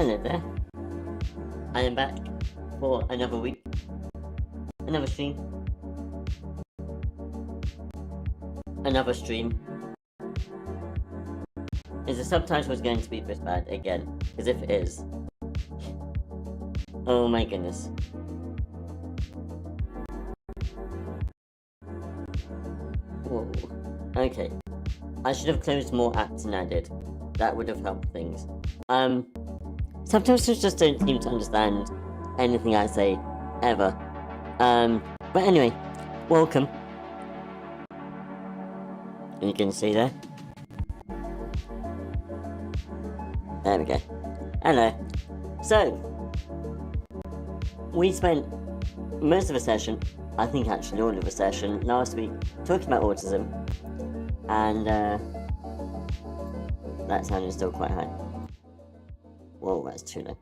Hello there. I am back for another week, another stream, another stream. Is the subtitles going to be this bad again? Because if it is, oh my goodness. Whoa. Okay. I should have closed more apps than I did. That would have helped things. Subtitles just don't seem to understand anything I say, ever. But anyway, welcome. You can see there. There we go. Hello. So, we spent most of the session, I think actually all of the session, last week, talking about autism. And, that sound is still quite high. Whoa, that's too low.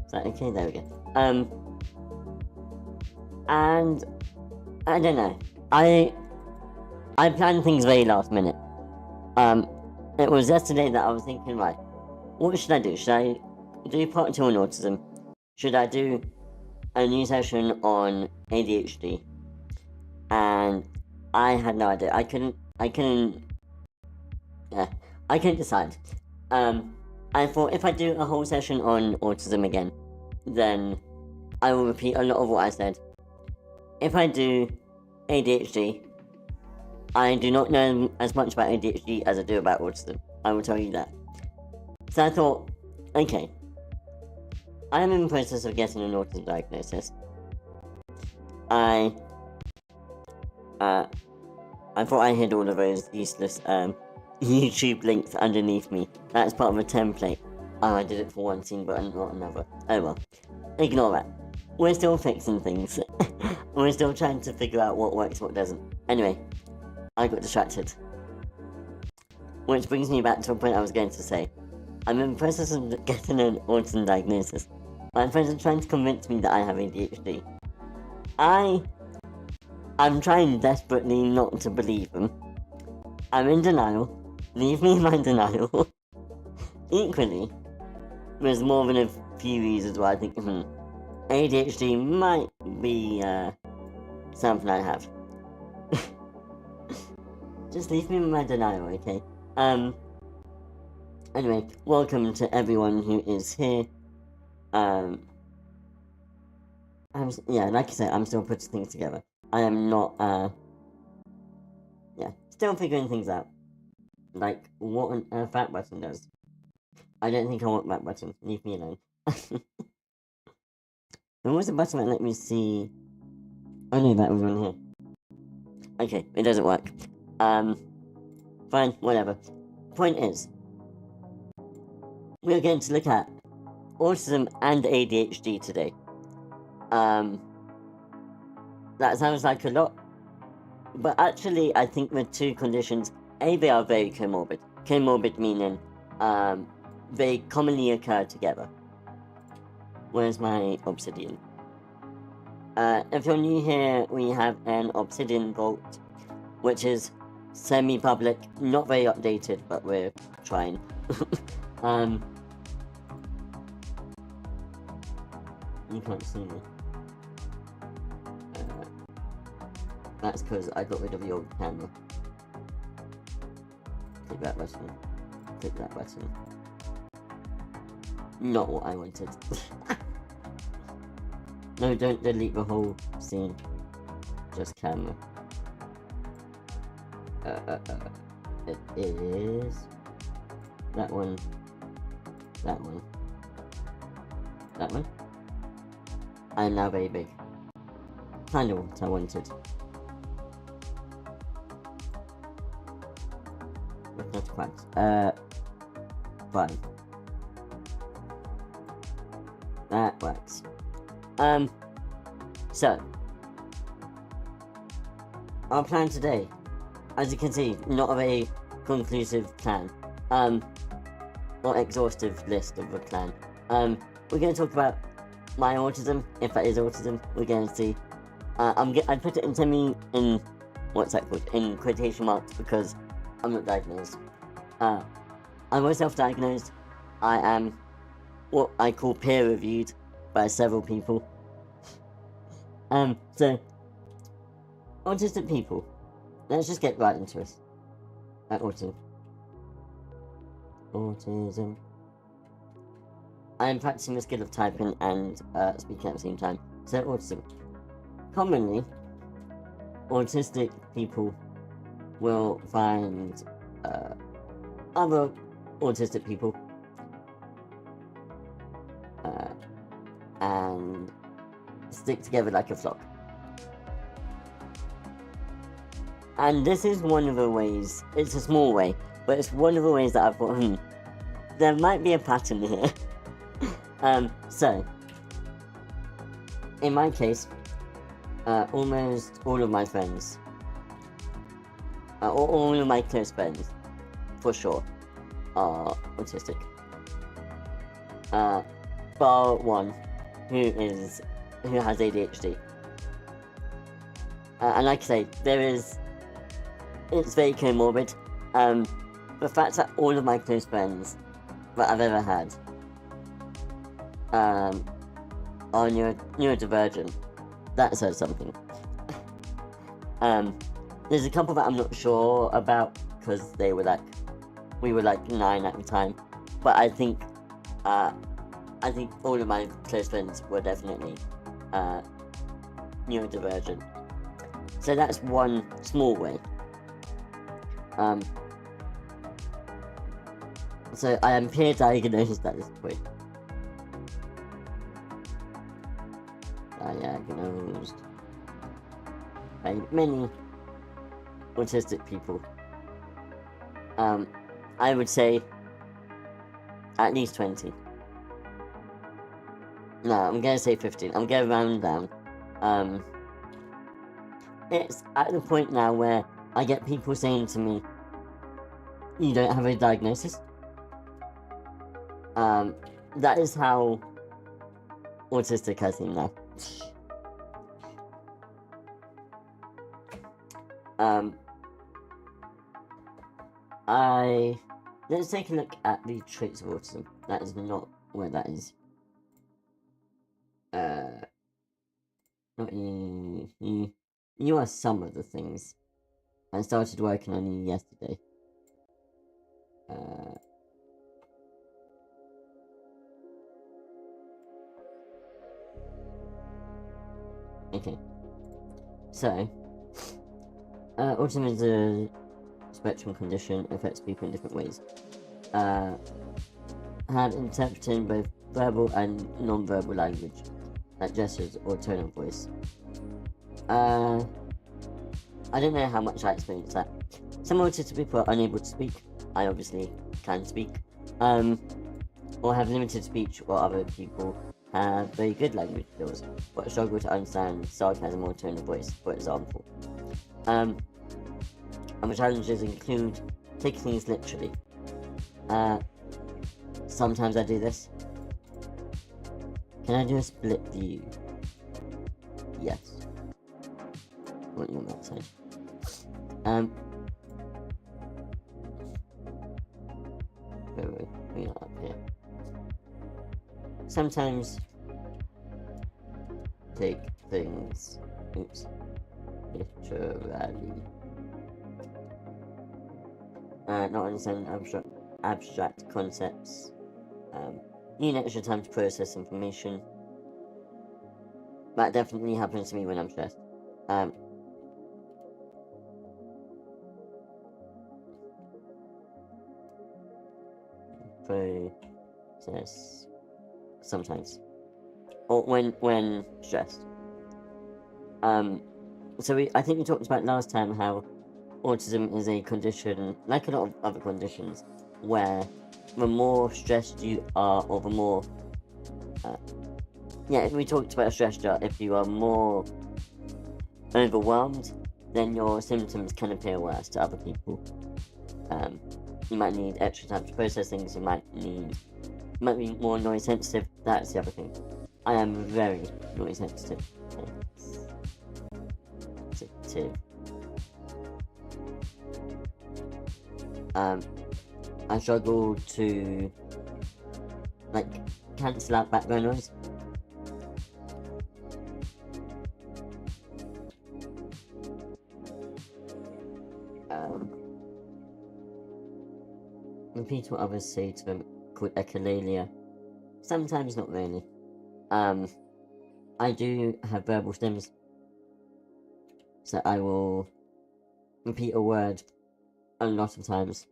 Is that okay? There we go. And I don't know. I planned things very last minute. It was yesterday that I was thinking, right, what should I do? Should I do part 2 on autism? Should I do a new session on ADHD? And I had no idea. I couldn't decide. I thought if I do a whole session on autism again, then I will repeat a lot of what I said. If I do ADHD, I do not know as much about ADHD as I do about autism. I will tell you that. So I thought, okay, I am in the process of getting an autism diagnosis. I thought I hid all of those useless YouTube links underneath me. That's part of a template. Oh, I did it for one scene, but not another. Oh well. Ignore that. We're still fixing things. We're still trying to figure out what works, what doesn't. Anyway, I got distracted. Which brings me back to a point I was going to say. I'm in the process of getting an autism diagnosis. My friends are trying to convince me that I have ADHD. I'm trying desperately not to believe them. I'm in denial. Leave me in my denial. Equally, there's more than a few reasons why I think, ADHD might be, something I have. Just leave me in my denial, okay? Anyway, welcome to everyone who is here. Like I said, I'm still putting things together. I am not, still figuring things out. Like, what an earth that button does. I don't think I want that button. Leave me alone. There was a button that let me see... Oh no, that was one here. Okay, it doesn't work. Fine, whatever. Point is, we're going to look at autism and ADHD today. That sounds like a lot, but actually I think the two conditions, they are very comorbid. Comorbid meaning, they commonly occur together. Where's my obsidian? If you're new here, we have an obsidian vault, which is semi-public, not very updated, but we're trying. You can't see me. That's because I got rid of the old camera. Click that button. Click that button. Not what I wanted. No, don't delete the whole scene. Just camera. It is... That one. That one. That one. I'm now very big. Kind of what I wanted. That's quite. 5. That works. So. Our plan today. As you can see, not a very conclusive plan. Or exhaustive list of a plan. We're going to talk about my autism, if that is autism. We're going to see. I put it in what's that called? In quotation marks because I'm not diagnosed. I was self-diagnosed. I am what I call peer-reviewed by several people. So, autistic people. Let's just get right into it. Autism. Autism. I am practicing the skill of typing and speaking at the same time. So, autism. Commonly, autistic people will find other autistic people and stick together like a flock. And this is one of the ways, it's a small way, but it's one of the ways that I thought, there might be a pattern here. So, in my case, almost all of my friends, all of my close friends, for sure, are autistic. Bar one, who has ADHD. And like I say, it's very comorbid. The fact that all of my close friends that I've ever had are neurodivergent, that says something. There's a couple that I'm not sure about because we were like 9 at the time, but I think all of my close friends were definitely neurodivergent. So that's one small way. So I am peer diagnosed at this point. Diagnosed by many autistic people. I would say at least 20. No, I'm gonna say 15. I'm gonna round down. It's at the point now where I get people saying to me, "You don't have a diagnosis?" That is how autistic I seem now. Let's take a look at the traits of autism. That is not where that is. You are some of the things. I started working on you yesterday. Okay. So, autism is a spectrum condition, affects people in different ways. Have interpreting both verbal and non-verbal language, like gestures or tone of voice. I don't know how much I experienced that. Some autistic people are unable to speak. I obviously can speak. Or have limited speech, while other people have very good language skills, but struggle to understand sarcasm or tone of voice, for example. Other challenges include taking things literally. Sometimes I do this. Can I do a split view? Yes. What you want me to say? We're not up here. Sometimes take things, literally. Not understand abstract concepts. Need extra time to process information. That definitely happens to me when I'm stressed. Process sometimes, or when stressed. So I think we talked about last time how autism is a condition, like a lot of other conditions, where the more stressed you are, or the more we talked about a stress chart. If you are more overwhelmed, then your symptoms can appear worse to other people. You might need extra time to process things. You might be more noise sensitive. That's the other thing. I am very noise sensitive. I struggle to, like, cancel out background noise. Repeat what others say to them, called echolalia. Sometimes not really. I do have verbal stems, so I will repeat a word a lot of times.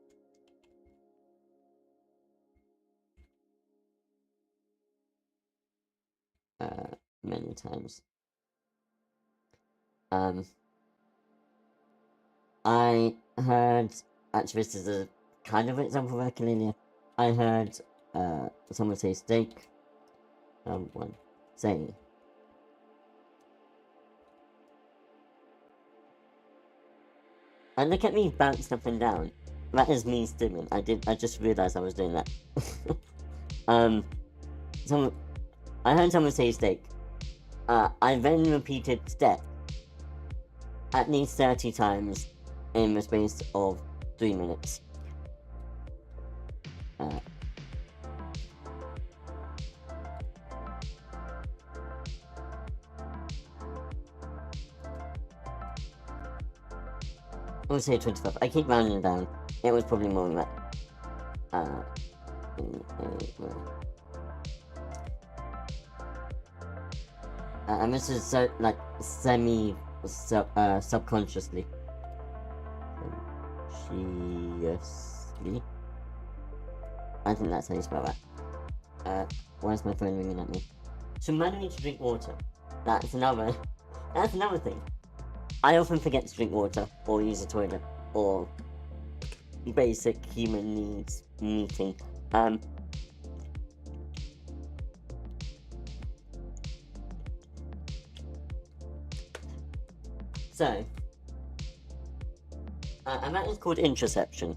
Many times. I heard, actually this is a kind of example of echolalia. I heard someone say steak. One say. And look at me bouncing up and down. That is me stimming. I just realised I was doing that. I heard someone say steak. I then repeated step at least 30 times in the space of 3 minutes. We'll say 25. I keep rounding it down. It was probably more than that. And this is so, like, subconsciously. Consciously. I think that's how you spell that. Why is my phone ringing at me? So manually to drink water. That's another thing. I often forget to drink water, or use the toilet, or basic human needs meeting. So, and that is called interoception.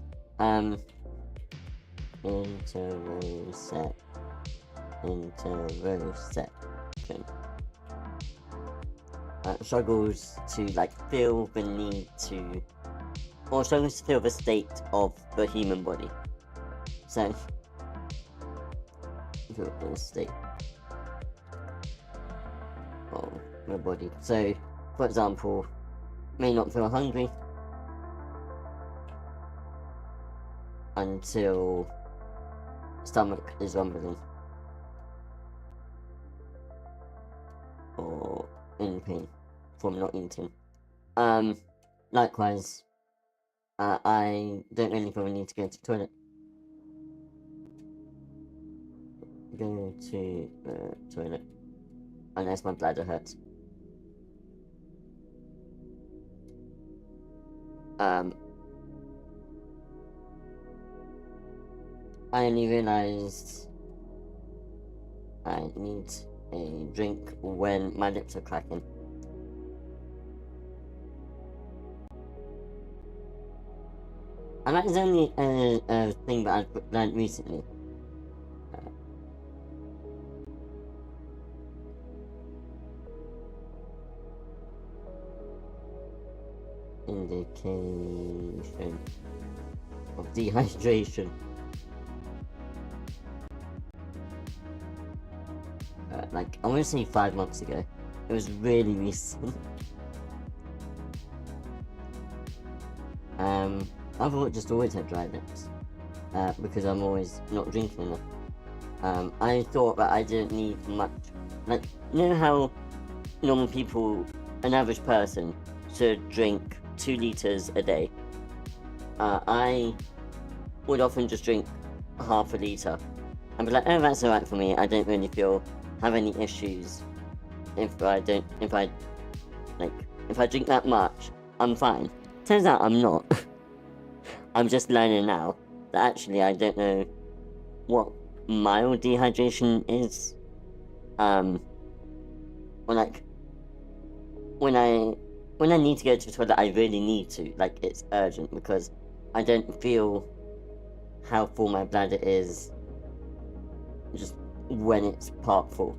Interoception. Struggles to, like, feel the need to, or struggles to feel the state of the human body. So, feel the state of the body. So, for example, may not feel hungry until stomach is rumbling or in pain from not eating. Likewise, I don't really feel the need to go to the toilet. Go to the toilet unless my bladder hurts. I only realised I need a drink when my lips are cracking. And that is only a thing that I've learned recently. Indication of dehydration. Like, I want to say 5 months ago. It was really recent. I've just always had dry lips. Because I'm always not drinking enough. I thought that I didn't need much. Like, you know how normal people, an average person, should drink 2 litres a day? I would often just drink half a litre and be like, oh, that's alright for me. I don't really have any issues if I drink that much. I'm fine. Turns out I'm not. I'm just learning now that actually I don't know what mild dehydration is. Or like, when I need to go to the toilet, I really need to. Like, it's urgent because I don't feel how full my bladder is just when it's part full.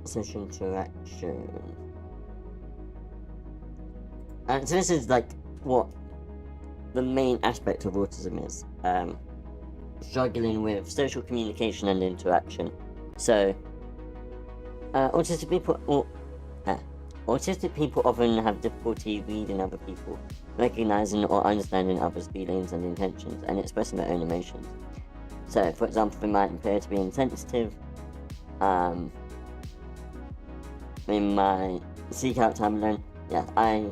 Social interaction. So this is like what the main aspect of autism is struggling with social communication and interaction. So, autistic people often have difficulty reading other people, recognizing or understanding others' feelings and intentions, and expressing their own emotions. So, for example, they might appear to be insensitive. They might seek out time alone. Yeah, I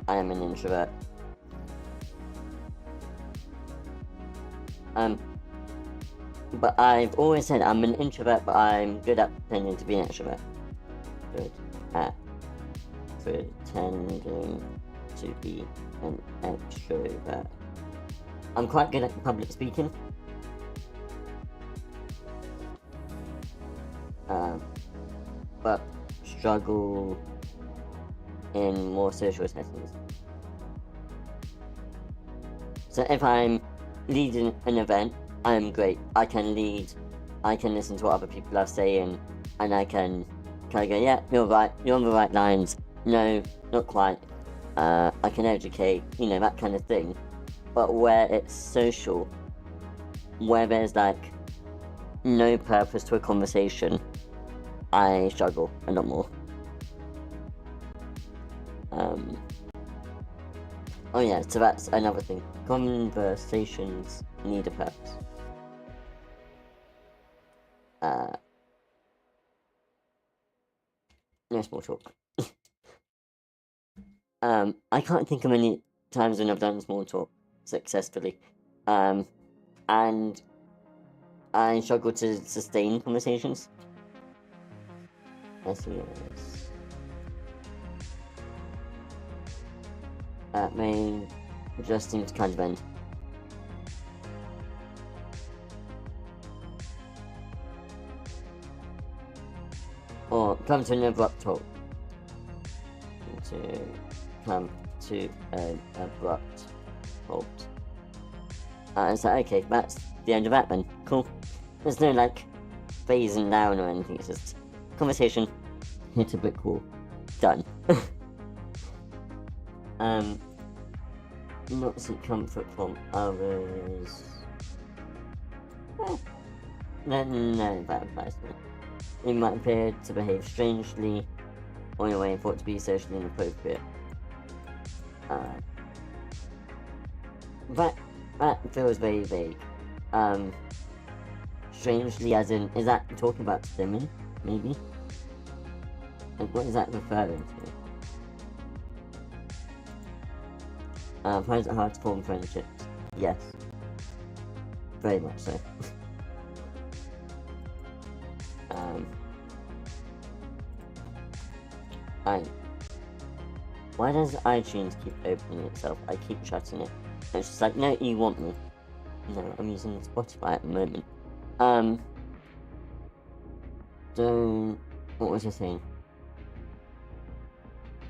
am an introvert. But I've always said I'm an introvert, but I'm good at pretending to be an extrovert. Good at pretending to be an extrovert. I'm quite good at public speaking. But struggle in more social settings. So if I'm leading an event, I'm great. I can lead, I can listen to what other people are saying, and I can kind of go, yeah, you're right, you're on the right lines. No, not quite. I can educate, that kind of thing. But where it's social, where there's like no purpose to a conversation, I struggle a lot more. Oh yeah, so that's another thing. Conversations need a purpose. No small talk. I can't think of many times when I've done small talk successfully. And I struggle to sustain conversations. Yes. That may just seem to kind of end. Or come to an abrupt halt. To come to an abrupt halt. So okay, that's the end of that then. Cool. There's no phasing down or anything, it's just conversation, hit a brick wall, done. Not seek comfort from others. No, that applies to me. It might appear to behave strangely, or in a way thought to be socially inappropriate. That feels very vague. Strangely, as in, is that talking about swimming? Maybe? What is that referring to? Finds it hard to form friendships? Yes. Very much so. Why does iTunes keep opening itself? I keep shutting it. And it's just like, no, you want me. No, I'm using Spotify at the moment. What was I saying?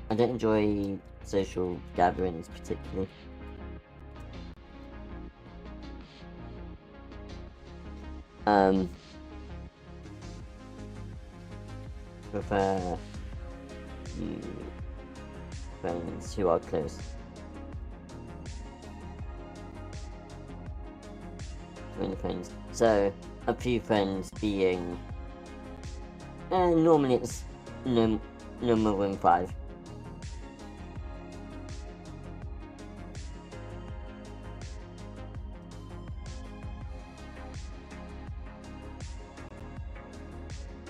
I don't enjoy social gatherings particularly. Prefer friends who are close. Many friends. So a few friends being normally it's no more than 5.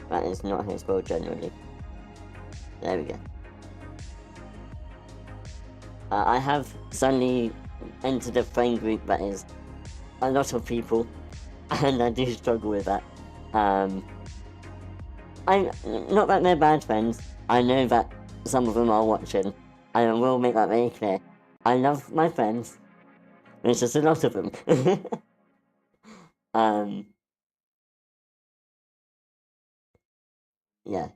That is not how it's spelled generally. There we go. I have suddenly entered a friend group that is a lot of people, and I do struggle with that. I'm not that they're bad friends. I know that some of them are watching. I will make that very clear. I love my friends. There's just a lot of them. Yeah.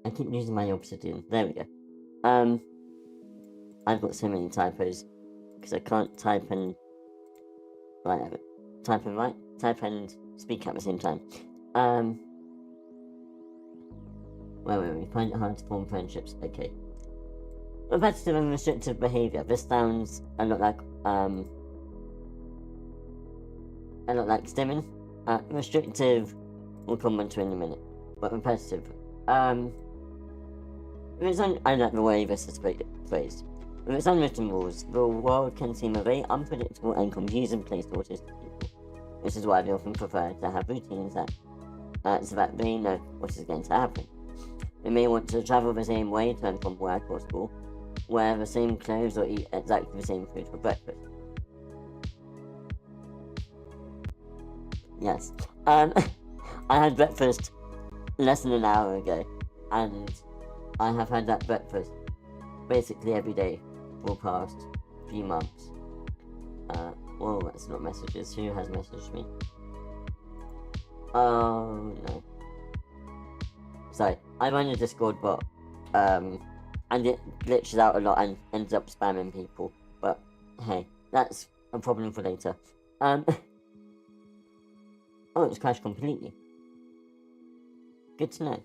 I keep using my obsidian. There we go. I've got so many typos because I can't type and type and speak at the same time. Where we find it hard to form friendships. Okay. Repetitive and restrictive behaviour. This sounds a lot like stimming. Restrictive we'll come on to in a minute. But repetitive. If it's I like the way this is phrased. If it's unwritten rules, the world can seem a very unpredictable and confusing place to autistic people. This is why they often prefer to have routines so that they know what is going to happen. They may want to travel the same way to and from work or school, wear the same clothes or eat exactly the same food for breakfast. Yes. I had breakfast less than an hour ago, and I have had that breakfast basically every day for the past few months. Well, that's not messages. Who has messaged me? Oh, no. Sorry, I run a Discord bot, and it glitches out a lot and ends up spamming people, but hey, that's a problem for later. Oh, it's crashed completely. Good to know.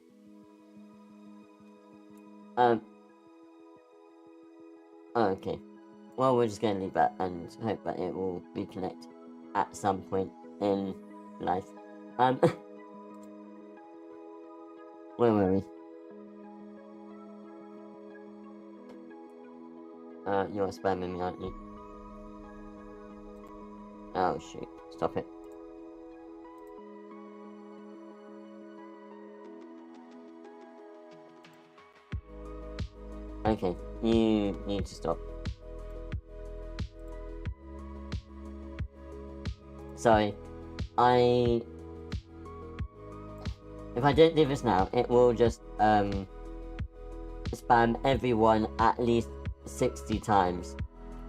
Oh, okay. Well, we're just going to leave that and hope that it will reconnect at some point in life. Where were we? You're spamming me, aren't you? Oh, shoot. Stop it. Okay, you need to stop. Sorry, if I don't do this now, it will just, spam everyone at least 60 times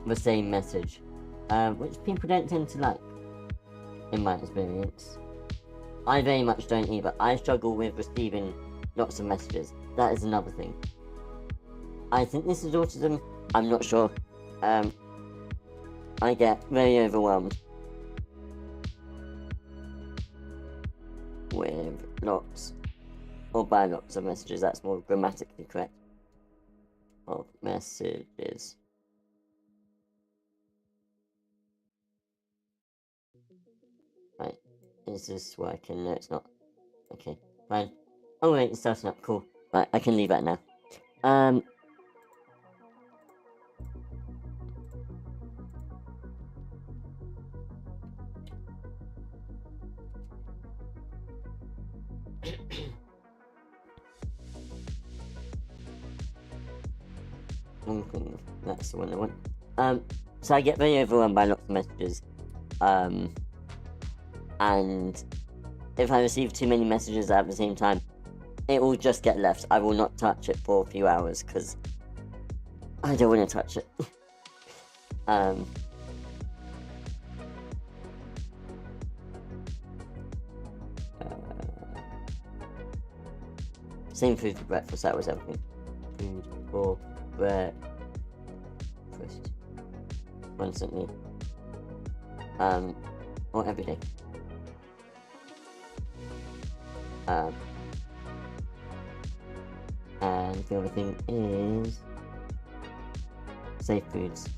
the same message, which people don't tend to like, in my experience. I very much don't either. I struggle with receiving lots of messages. That is another thing. I think this is autism. I'm not sure. I get very overwhelmed with lots, or by lots of messages. That's more grammatically correct. Of messages. Right. Is this working? No, it's not. Okay, fine. Oh wait, it's starting up. Cool. Right, I can leave that now. That's the one I want. So I get very overwhelmed by lots of messages. And if I receive too many messages at the same time, it will just get left. I will not touch it for a few hours because I don't want to touch it. Same food for breakfast, that was everything. Food for breakfast. Constantly. Or every day. And the other thing is safe foods.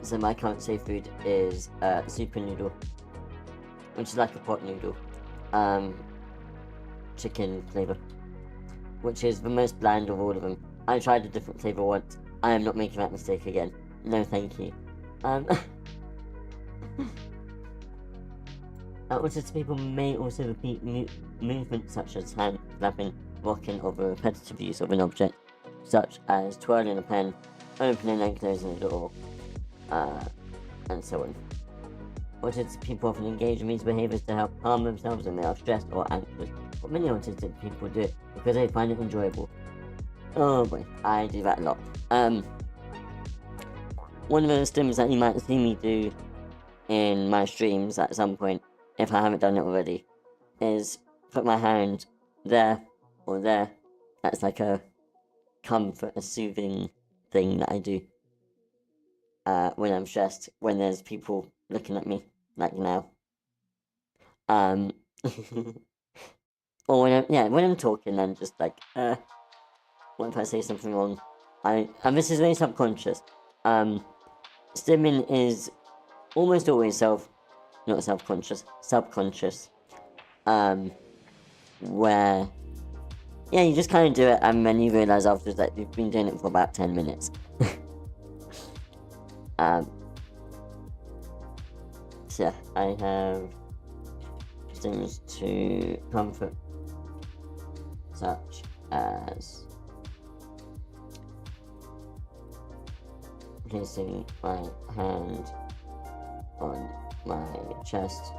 So my current safe food is super noodle, which is like a pot noodle, chicken flavour, which is the most bland of all of them. I tried a different flavour once. I am not making that mistake again. No, thank you. Autistic people may also repeat movements such as hand clapping, rocking, or the repetitive use of an object, such as twirling a pen, opening and closing a door, and so on. Autistic people often engage in these behaviours to help calm themselves when they are stressed or anxious, but many autistic people do it because they find it enjoyable. Oh boy, I do that a lot. One of those things that you might see me do in my streams at some point, if I haven't done it already, is put my hand there or there. That's like a comfort, a soothing thing that I do when I'm stressed, when there's people looking at me. like now. Or when I'm talking, I'm just like, what if I say something wrong? And this is very subconscious. Stimming is almost always not self-conscious, subconscious. Where, yeah, you just kind of do it, and then you realize after that you've been doing it for about 10 minutes. So yeah, I have things to comfort, such as placing my hand on my chest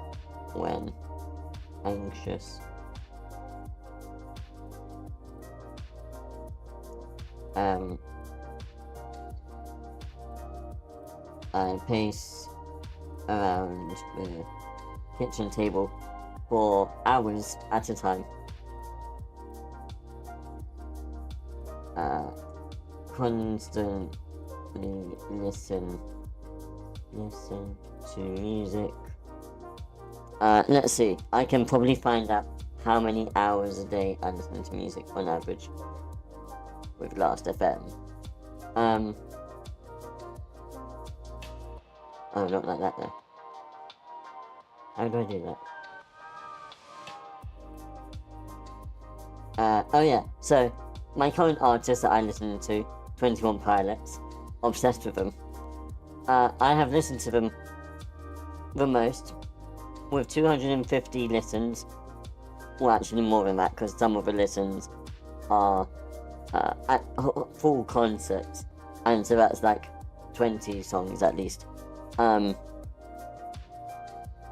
when anxious. I pace around the kitchen table for hours at a time. Constantly listen to music. Let's see. I can probably find out how many hours a day I listen to music on average with Last.fm. Oh, not like that though. How do I do that? Oh yeah, so my current artist that I listen to, 21 Pilots, obsessed with them. I have listened to them the most, with 250 listens. Well, actually more than that, because some of the listens are at full concerts, and so that's like 20 songs at least.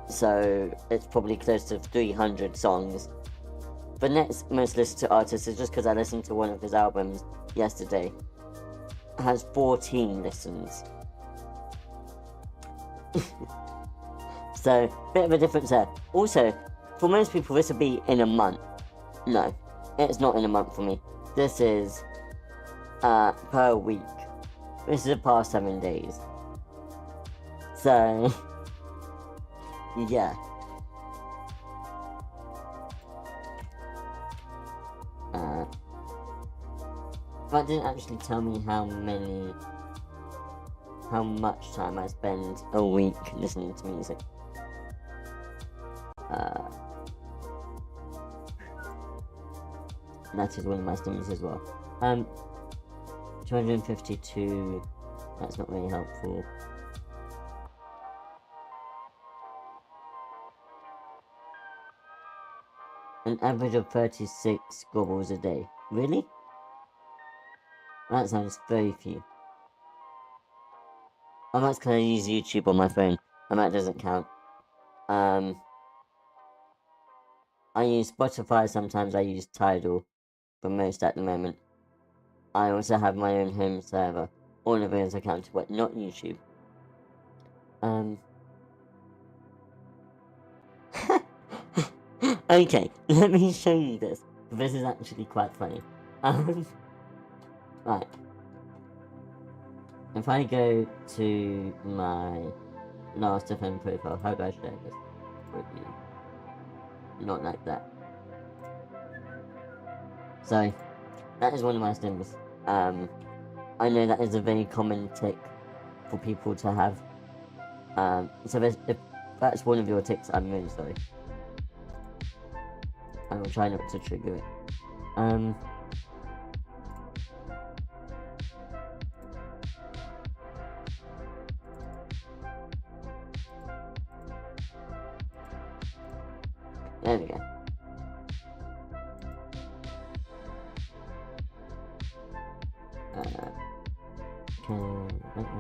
So it's probably close to 300 songs. The next most listened to artist is just because I listened to one of his albums yesterday. Has 14 listens. So, bit of a difference there. Also, for most people this would be in a month. No, it's not in a month for me. This is per week. This is the past 7 days. So, yeah. That didn't actually tell me how much time I spend a week listening to music. That is one of my stimulus as well. 252, that's not very helpful. An average of 36 gobbles a day. Really? That sounds very few. Oh, that's because I use YouTube on my phone, and that doesn't count. I use Spotify, sometimes I use Tidal for most at the moment. I also have my own home server. All of those accounts, but not YouTube. Okay, let me show you this. This is actually quite funny. Right. If I go to my Last.fm profile, how do I share this with you? Not like that. So, that is one of my stims. I know that is a very common tick for people to have. So if that's one of your ticks, I'm really sorry. I will try not to trigger it. There we go. Okay,